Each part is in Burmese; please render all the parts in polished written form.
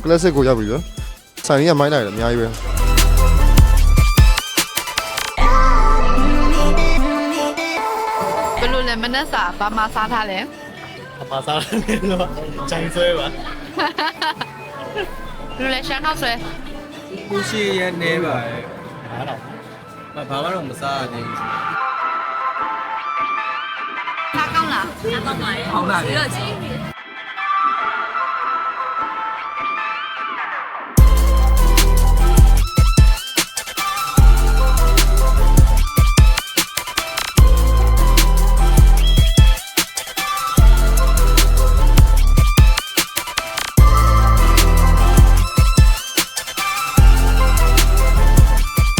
classic ကိုရောက်ပြီဗျဆိုင်ကြီးကမိုင်းလိုက်တယ်အများကြီးပဲ ဘယ်လိုလဲမနက်စာဘာမှစားထားလဲ အပါစားတယ်လို့ဂျိုင်းဆွဲပါ ဘယ်လိုလဲရှမ်းနောက်ဆွဲ ကိုရှိရနေပါရဲ့ အားတော့ ဘာမှတော့မစားရသေးဘူး စားကောင်းလား ဟောင်းလာတယ်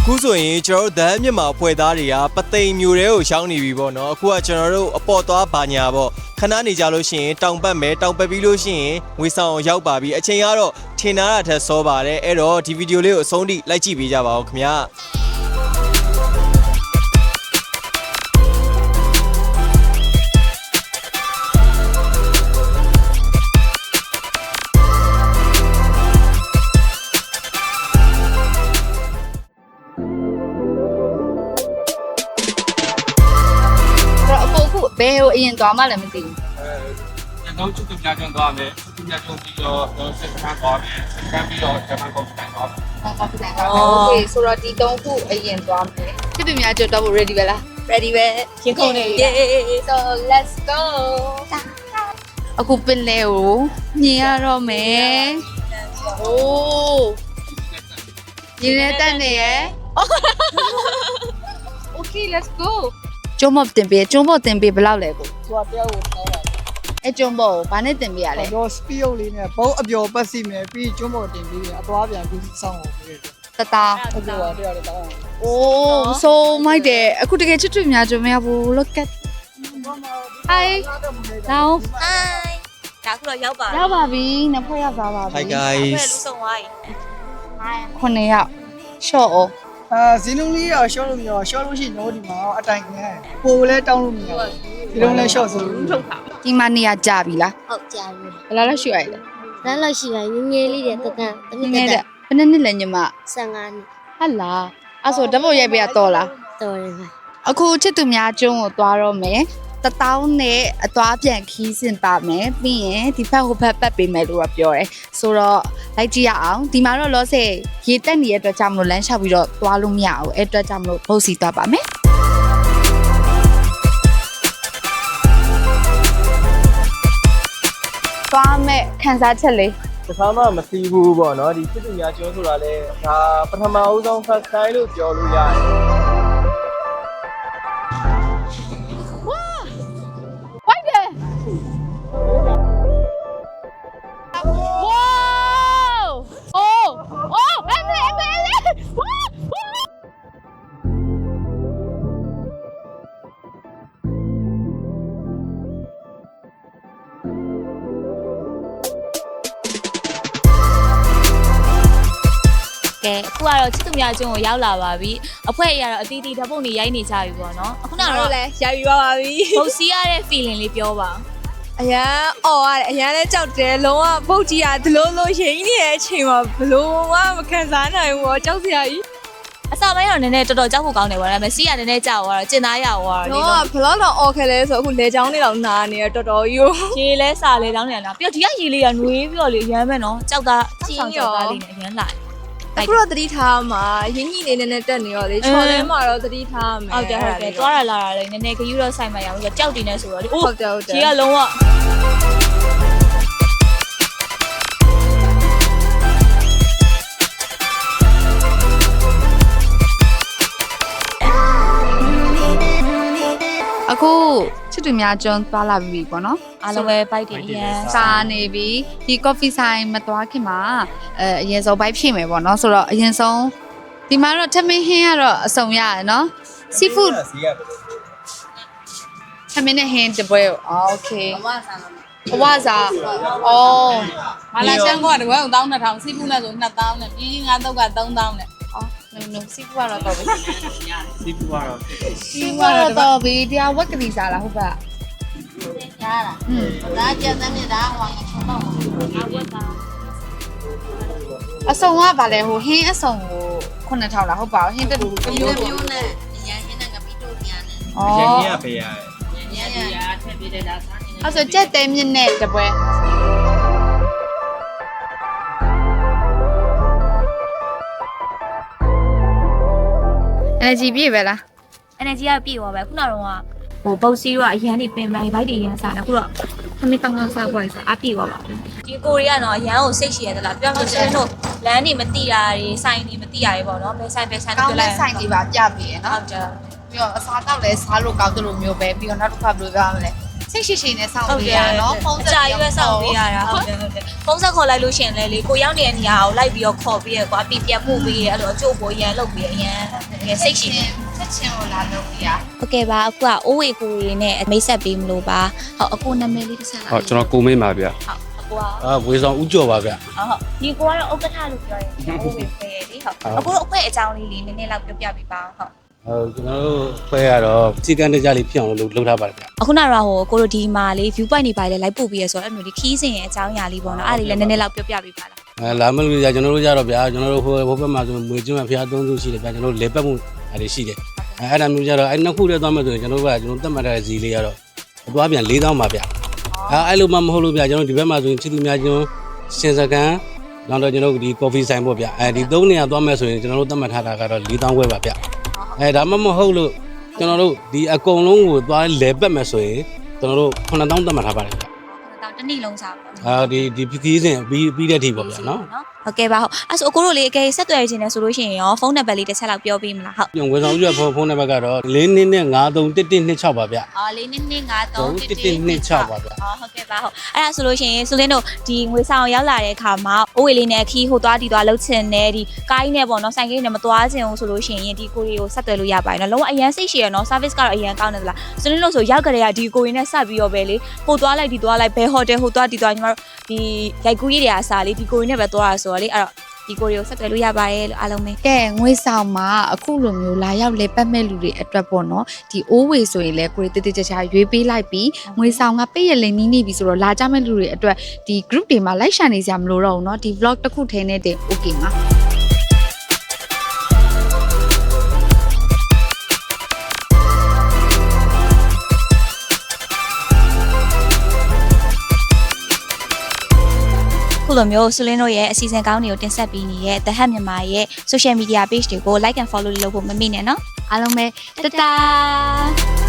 ခုဆိုရင်ကျွန်တော်တို့ဒန်းမြန်မာဖွဲ့သားတွေကပသိမ်မျိုးတွေကိုရှောင်းနေပြီပေါ့နော်အခုကကျွန်တော်တို့အပေါ်သွားဘာညာပေါ့ခဏနေကြလို့ရှိရင်တောင်ပတ်မယ်တောင်ပတ်ပြီးလို့ရှိရင်ငွေဆောင်ရောက်ပါပြီအချိန်ကတော့ထင်ထားတာထက်စောပါတယ်အဲ့တော့ဒီဗီဒီယိုလေးကိုအဆုံးထိလိုက်ကြည့်ပေးကြပါဦးခင်ဗျာဘယ်ကိုအရင်သွားမှလည်းမသိဘူး တော့ချစ်သူများကျွန်းသွားမယ်ချစ်သူများကျွန်းပြီးတော့စစ်စခန်းသွားမယ်စစ်စခန်းပြီးတော့ဂျမန်ကော်ဖီတိုင်းသွားမယ် ဟုတ်ကဲ့ဆိုတော့ဒီ3ခုအရင်သွားမယ်ချစ်သူများကြတော့ ready ပဲလား ready ပဲရင်ခုန်နေပြီ so let's go အခုပင်လဲကိုမြင်ရတော့မယ်โอ้မြင်ရတဲ့နေရ okay let's go ကျုံးမော့တင်ပေးကျုံးမော့တင်ပေးဘယ်လောက်လဲကို သူကတယောက်ကိုတောင်းတာ အဲကျုံးမော့ကိုဘာနဲ့တင်ပေးရလဲ တော့စပီယုတ်လေးနဲ့ဘုံအပျော်ပတ်စီမယ်ပြီးကျွန်းပေါ်တင်ပြီးအသွားပြန်ပြီးစောင်းအောင်ပြီးတယ် တသား အပျော်ပါတယောက်လည်းတောင်းအောင် โอ้ဆိုမိုက်တယ်အခုတကယ်ချစ်တွေ့များကြုံမရဘူး look at hi နောင် Hi ဒါခုတော့ရောက်ပါ ရောက်ပါပြီနှစ်ဖွဲ့ရောက်သွားပါပြီ Hi guys လူဆုံးသွားပြီ 9ယောက်ရှော့အောင် ဈေးလုံးလေးရောရှော့လို့မရောရှော့လို့ရှိရင်တော့ဒီမှာအတိုင်ခံပိုလည်းတောင်းလို့မရဘူးဒီလုံးလည်းရှော့ဆိုလို့ထုတ်တာ ဒီမှာနေရာကြပြီလား ဟုတ်ကြပြီ ဘယ်လောက်လောက်ရှိရလဲ လမ်းလောက်ရှိပါငငယ်လေးတွေတတန်းတ င မီး ယ် တ တဲ့ဘယ်နှစ်နှစ်လဲညီမ 15နှစ် ဟာလားအဲ့ဆိုဓာတ်ပုံရိုက်ပေးရတော့လား တော်တယ်ဗျ အခုချစ်သူများကျုံးကိုသွားတော့မယ်1000နဲ့အသွားပြန်ခီးစင်ပါမယ်ပြီးရင်ဒီဘက်ဟိုဘက်ပတ်ပေးမယ်လို့တော့ပြောတယ်ဆိုတော့လိုက်ကြည့်ရအောင်ဒီမှာတော့လောဆယ်ရေတက်နေတဲ့အတွက်ကြောင့်မလို့လမ်းလျှောက်ပြီးတော့သွားလို့မရဘူးအဲ့အတွက်ကြောင့်မလို့ဘုတ်စီသွားပါမယ်သွားမယ်ခန်းစားချက်လေး တစ်ခါမှမသိဘူးပေါ့နော်ဒီစစ်သူများကျွန်းဆိုတာလေဒါပထမဦးဆုံး first time လို့ပြောလို့ရတယ် ဝိုက်တယ်ဝေါအိုးအိုးအမေဝေါ ကဲအခုကတော့ချစ်သူများအကျုံးကိုရောက်လာပါပြီအဖွဲရတော့အတီးတီးဓာတ်ပုံတွေရိုက်နေကြပြီပေါ့နော်အခုနောက်တော့လည်းရာယူပါပြီပုတ်စီးရတဲ့ feeling လေးပြောပါ အရန်အော်ရတယ်အရန်လည်းကြောက်တယ်လုံးဝပုတ်ကြီးရဒလို့လို့ရိမ့်နေတဲ့အချိန်မှာဘလို့မှမခံစားနိုင်ဘူးတော့ကြောက်စရာကြီး အစပိုင်းတော့နည်းနည်းတော်တော်ကြောက်ဖို့ကောင်းတယ်ပေါ့ဒါပေမဲ့စီးရနည်းနည်းကြောက်သွားတော့ကျင်သားရသွားတော့ တော့ဘလောက်တော့အော်ခဲလဲဆိုအခုလေချောင်းလေးတော့နာနေရတော်တော်ကြီးကို ရေလဲစာလဲတောင်းနေလားပြီးတော့ဒီကရေလေးကနွေးပြီးတော့လေရမ်းမဲ့နော်ကြောက်သားကြောက်သားလေးနဲ့ရမ်းလာ အခုတော့သတိထားမှာရင်းကြီးနေနဲ့တက်နေရောလေချော်လဲမှာတော့သတိထားမယ် ဟုတ်တယ်ဟုတ်တယ်သွားရလာတာလေနည်းနည်းခယူတော့ဆိုင်မှာရအောင်ကြောက်တင်နေဆိုတော့လေအိုး ဟုတ်တယ်ဟုတ်တယ် ကြီးကလုံးဝ အခုချစ်သူများကျွန်းသွားလာပြီပေါ့နော် အားလုံးပဲဘိုက်တွေအရန် စားနေပြီဒီ coffee ဆိုင်မသွားခင်မှာအရင်ဆုံးဘိုက်ဖြည့်မယ်ပေါ့နော်ဆိုတော့အရင်ဆုံးဒီမှာတော့ထမင်းဟင်းကတော့အစုံရတယ်နော် seafood စီးရပါလို့ ထမင်းနဲ့ဟင်းတပွဲကို okay အဝစားအော် မာလာရှန်ကောကတကွဲ1200စီးပူးနဲ့ဆို2000နဲ့ပြင်းချင်း9တုတ်က3000နဲ့ အော် no seafood ကတော့တော့ပြီ စီးပူကတော့ seafood ကတော့တော့ပြီတရားဝက်ကလေးစားလားဟုတ်ပါ ဒါကျန်တဲ့နေ့ဒါဟောင်းချုံတော့ အဝတ်သား အစုံကဗာလဲဟိုဟင်းအစုံကို9000လားဟုတ်ပါဘူးဟင်းတူမျိုးနဲ့အရန်ဟင်းနဲ့ငပိတို့ပြန်နေ ရန်ကြီးကပေးရတယ် ညနေရထည့်ပေးတဲ့ဒါစားနေ အဲ့ဆိုကြက်တဲမြင့်နဲ့တပွဲenergy ပြည့်ပဲလား energy ကပြည့်သွားပဲခုနကတော့ဟိုပုတ်စီတော့အရန်နေပင်ပန်းဘိုက်တွေရန်စားတယ်အခုတော့ခမင်းကောင်းကောင်းစားဖို့ဆိုအပြည့်သွားပါဒီကိုရီကတော့အရန်ကိုစိတ်ရှိရတယ်လားပြောလို့ရှိရင်တို့လမ်းတွေမတိတာတွေဆိုင်တွေမတိတာတွေပေါ့နော်ဘယ်ဆိုင် ကောင်း ပြော တဲ့ လိုက် ဆိုင်တွေပါပြပေးရနော် ဟုတ်တယ် ပြီးတော့အစားတောက်လည်းစားလို့ကောင်းတယ်လို့မျိုးပဲပြီးတော့နောက်တစ်ခါဘယ်လိုပြောရမလဲစိတ်ရှိရှိနဲ့စောင့်ပေးရနော်ဖုန်း အကြာရွယ်ဆောင်ပေးရတာဟုတ်တယ်ဖုန်းဆက်ခေါ်လိုက်လို့ရှိရင်လေကိုရောက်နေတဲ့နေရာကိုလိုက်ပြီးတော့ခေါ်ပေးရကွာပြပြမှုပေးရအဲ့လိုအကျိုးပေါ်ရန်လုပ်ပေးရရန်စိတ်ရှိတယ် ချက်ချင်းကိုလာလုပ်ပြရ ဟုတ်ကဲ့ပါအခုကအိုးဝေကိုရီနဲ့မိတ်ဆက်ပေးမလို့ပါဟုတ်အခုနာမည်လေးတစ်ဆက်လာ ဟုတ်ကျွန်တော်ကိုမင်းပါဗျ ဟုတ်အခုက ဝေဆောင်ဦးကျော်ပါဗျ ဟုတ်ဒီကိုကတော့ဥက္ကဋ္ဌလို့ပြောရင်အိုးဝေပဲလေဟုတ်အခုတော့အဖွဲ့အကြောင်းလေးနည်းနည်းလောက်ပြောပြပေးပါဟုတ် ကျွန်တော်တို့ဖွဲရတော့စီကံတကြလေးဖြစ်အောင်လုပ်ထားပါတယ်ဗျ အခုနောက်တော့ကိုတို့ဒီမှာလေး view point တွေပါလေလိုက်ပို့ပြီးရဆိုတော့အဲ့လိုဒီခီးစင်ရဲ့အကြောင်းအရာလေးပေါ့နော်အဲ့ဒီလည်းနည်းနည်းလောက်ပြောပြပေးပါလား လာမလို့ကျွန်တော်တို့ကြတော့ဗျာကျွန်တော်တို့ဟိုဘက်မှာဆိုငွေကျွန်းဖျားသုံးစုရှိတယ်ဗျာကျွန်တော်တို့လေပတ်မှုအဲ့ဒီရှိတယ်အဲ့ဒါမျိုးကြတော့အဲ့နှစ်ခုတည်းသွားမှဆိုရင်ကျွန်တော်တို့ကကျွန်တော်တက်မှတ်တဲ့ဇီလေးကတော့အသွားပြန်4000ပါဗျာအဲ့လိုမှမဟုတ်လို့ဗျာကျွန်တော်ဒီဘက်မှာဆိုရင်ချစ်သူများကျွန်းရှင်စကန်နောက်တော့ကျွန်တော်ဒီ coffee ဆိုင်ပေါ့ဗျာဒီ3နေရာသွားမယ်ဆိုရင်ကျွန်တော်တို့တက်မှတ်ထားတာကတော့4000ခွဲပါဗျာဒါမှမဟုတ်လို့ကျွန်တော်တို့ဒီအကုန်လုံးကိုသွားလဲပတ်မယ်ဆိုရင်ကျွန်တော်တို့9000တက်မှတ်ထားပါတယ်ဗျာ တော့တနေ့လုံးစားပါ ဒီခီးစဉ်ပြီးတဲ့အထိပေါ့ဗျာနော် ဟုတ်ကဲ့ပါဟုတ်အဲ့ဆိုအကိုတို့လေးအကယ်ဆက်သွယ်ခြင်းနဲ့ဆိုလို့ရှိရင်ရောဖုန်းနံပါတ်လေးတစ်ချက်လောက်ပြောပေးမလားဟုတ် ကျွန်တော်ဝေဆောင်ဦးရဖုန်းနံပါတ်ကတော့42531126ပါဗျ အော်လေးနှစ်နှစ်9 3 1126ပါဗျ ဟုတ်ကဲ့ပါဟုတ်အဲ့ဒါဆိုလို့ရှိရင်ဆိုလင်းတို့ဒီငွေဆောင်ရောက်လာတဲ့အခါမှာအိုးဝေလေးနဲ့ခီးဟိုသွားဒီသွားလှုပ်ချင်တယ်ဒီကိုင်းနဲ့ပေါ့နော်ဆိုင်ကိန်းနဲ့မသွားချင်ဘူးဆိုလို့ရှိရင်ဒီကိုရီကိုဆက်သွယ်လို့ရပါတယ်နော်လုံးဝအရန်စိတ်ရှည်ရနော် service ကတော့အရန်ကောင်းတယ်သလားဆိုလင်းလို့ဆိုရောက်ကြတဲ့ကဒီကိုရီနဲ့ဆက်ပြီးတော့ပဲလေဟိုသွားလိုက်ဒီသွားလိုက်ဘယ်ဟိုတယ်ဟိုသွားဒီသွားညီမတို့ဒီရိုက်ကူးရေးတွေအစားလေးဒီကိုရီနဲ့ပဲသွားရဆိုတော့လေအဲ့တော့ဒီကိုရီကိုဆက်သွယ်လို့ရပါတယ်လို့အားလုံးပဲ ကဲငွေဆောင်မှာအခုလိုမျိုးလာရောက်လဲပတ်မဲ့လူတွေအတွက်ပေါ့နော်ဒီအိုးဝေဆိုရင်လဲကိုရီတိတိကျကျရွေးပေးလိုက်ပြီးငွေဆောင်ကပိတ်ရလင်းနေပြီဆိုတော့လာကြမဲ့လူတွေအတွက်ဒီ group တွေမှာလိုက်ရှာနေစရာမလိုတော့ဘူးเนาะဒီ vlog တစ်ခုထဲနဲ့တင် okay မှာခုလိုမျိုးဆူလင်းတို့ရဲ့အစီအစဉ်ကောင်းတွေကိုတင်ဆက်ပေးနေတဲ့ The Hub မြန်မာရဲ့ social media page တွေကို like and follow လုပ်ဖို့မမေ့နဲ့နော်အားလုံးပဲတတား